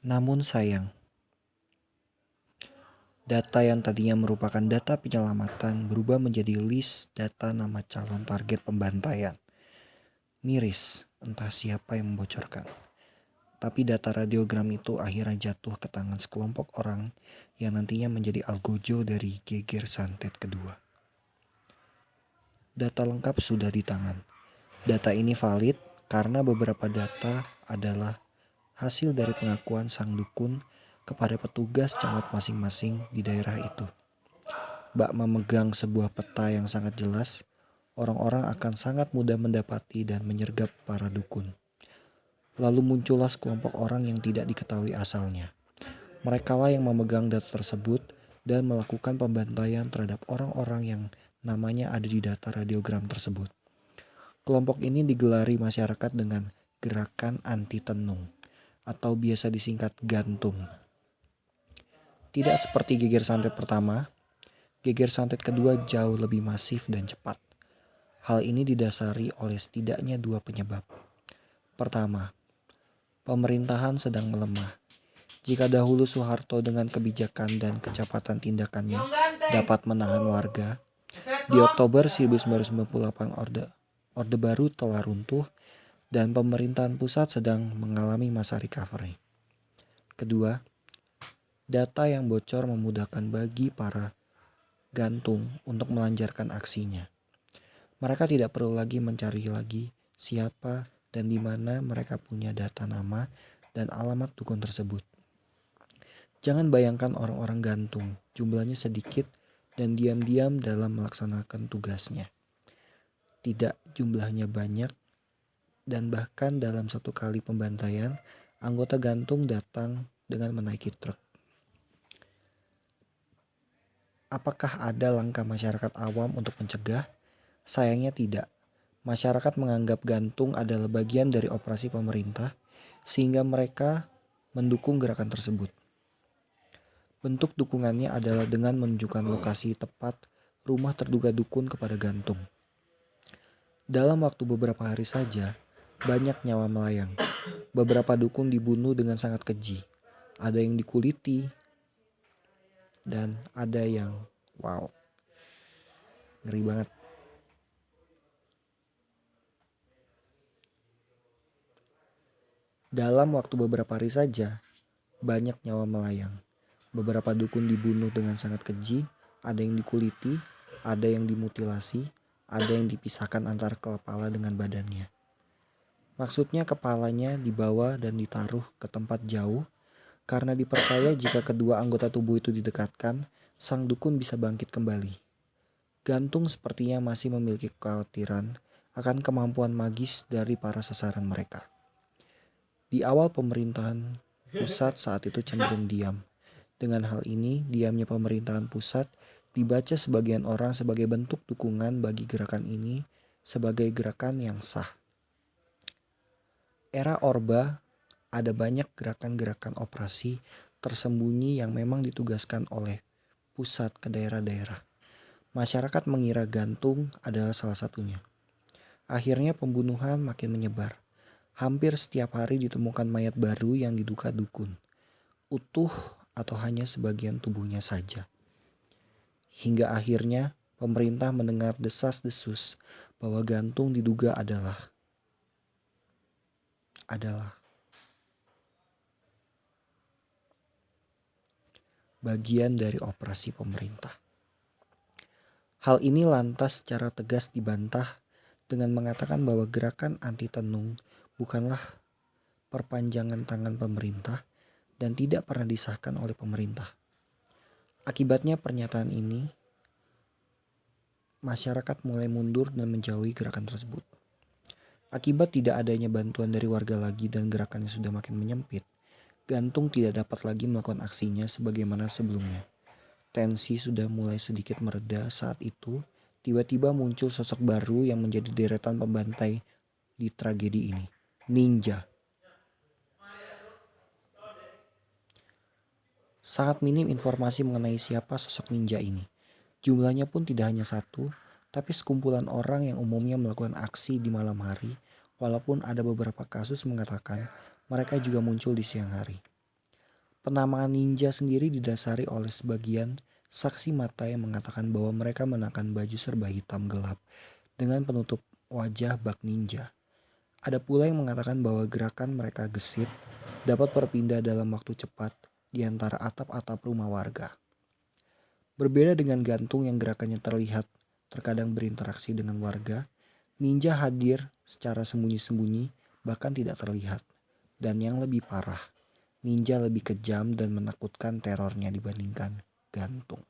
Namun sayang, data yang tadinya merupakan data penyelamatan berubah menjadi list data nama calon target pembantaian. Miris, entah siapa yang membocorkan. Tapi data radiogram itu akhirnya jatuh ke tangan sekelompok orang yang nantinya menjadi algojo dari geger santet kedua. Data lengkap sudah di tangan. Data ini valid karena beberapa data adalah hasil dari pengakuan sang dukun kepada petugas camat masing-masing di daerah itu. Bak memegang sebuah peta yang sangat jelas, orang-orang akan sangat mudah mendapati dan menyergap para dukun. Lalu muncullah sekelompok orang yang tidak diketahui asalnya. Merekalah yang memegang data tersebut dan melakukan pembantaian terhadap orang-orang yang namanya ada di data radiogram tersebut. Kelompok ini digelari masyarakat dengan gerakan anti tenung atau biasa disingkat gantung. Tidak seperti geger santet pertama, geger santet kedua jauh lebih masif dan cepat. Hal ini didasari oleh setidaknya dua penyebab. Pertama, pemerintahan sedang melemah. Jika dahulu Soeharto dengan kebijakan dan kecepatan tindakannya dapat menahan warga, di Oktober 1998 Orde Baru telah runtuh dan pemerintahan pusat sedang mengalami masa recovery. Kedua, data yang bocor memudahkan bagi para gantung untuk melancarkan aksinya. Mereka tidak perlu lagi mencari lagi siapa dan di mana mereka punya data nama dan alamat dukun tersebut. Jangan bayangkan orang-orang gantung, jumlahnya sedikit dan diam-diam dalam melaksanakan tugasnya. Tidak, jumlahnya banyak dan bahkan dalam satu kali pembantaian, anggota gantung datang dengan menaiki truk. Apakah ada langkah masyarakat awam untuk mencegah? Sayangnya tidak. Masyarakat menganggap gantung adalah bagian dari operasi pemerintah, sehingga mereka mendukung gerakan tersebut. Bentuk dukungannya adalah dengan menunjukkan lokasi tepat rumah terduga dukun kepada gantung. Dalam waktu beberapa hari saja, banyak nyawa melayang. Beberapa dukun dibunuh dengan sangat keji. Ada yang dikuliti, dan ada yang ngeri banget. Dalam waktu beberapa hari saja, banyak nyawa melayang. Beberapa dukun dibunuh dengan sangat keji, ada yang dikuliti, ada yang dimutilasi, ada yang dipisahkan antara kepala dengan badannya. Maksudnya kepalanya dibawa dan ditaruh ke tempat jauh karena dipercaya jika kedua anggota tubuh itu didekatkan, sang dukun bisa bangkit kembali. Gantung sepertinya masih memiliki kekhawatiran akan kemampuan magis dari para sasaran mereka. Di awal pemerintahan pusat saat itu cenderung diam. Dengan hal ini, diamnya pemerintahan pusat dibaca sebagian orang sebagai bentuk dukungan bagi gerakan ini sebagai gerakan yang sah. Era Orba ada banyak gerakan-gerakan operasi tersembunyi yang memang ditugaskan oleh pusat ke daerah-daerah. Masyarakat mengira gantung adalah salah satunya. Akhirnya pembunuhan makin menyebar. Hampir setiap hari ditemukan mayat baru yang diduga dukun, utuh atau hanya sebagian tubuhnya saja. Hingga akhirnya pemerintah mendengar desas-desus bahwa gantung diduga adalah bagian dari operasi pemerintah. Hal ini lantas secara tegas dibantah dengan mengatakan bahwa gerakan anti tenung bukanlah perpanjangan tangan pemerintah dan tidak pernah disahkan oleh pemerintah. Akibatnya pernyataan ini, masyarakat mulai mundur dan menjauhi gerakan tersebut. Akibat tidak adanya bantuan dari warga lagi dan gerakannya sudah makin menyempit, gantung tidak dapat lagi melakukan aksinya sebagaimana sebelumnya. Tensi sudah mulai sedikit mereda saat itu, tiba-tiba muncul sosok baru yang menjadi deretan pembantai di tragedi ini, ninja. Sangat minim informasi mengenai siapa sosok ninja ini. Jumlahnya pun tidak hanya satu, tapi sekumpulan orang yang umumnya melakukan aksi di malam hari, walaupun ada beberapa kasus mengatakan mereka juga muncul di siang hari. Penamaan ninja sendiri didasari oleh sebagian saksi mata yang mengatakan bahwa mereka mengenakan baju serba hitam gelap dengan penutup wajah bak ninja. Ada pula yang mengatakan bahwa gerakan mereka gesit dapat berpindah dalam waktu cepat di antara atap-atap rumah warga. Berbeda dengan gantung yang gerakannya terlihat terkadang berinteraksi dengan warga, ninja hadir secara sembunyi-sembunyi bahkan tidak terlihat. Dan yang lebih parah, ninja lebih kejam dan menakutkan terornya dibandingkan gantung.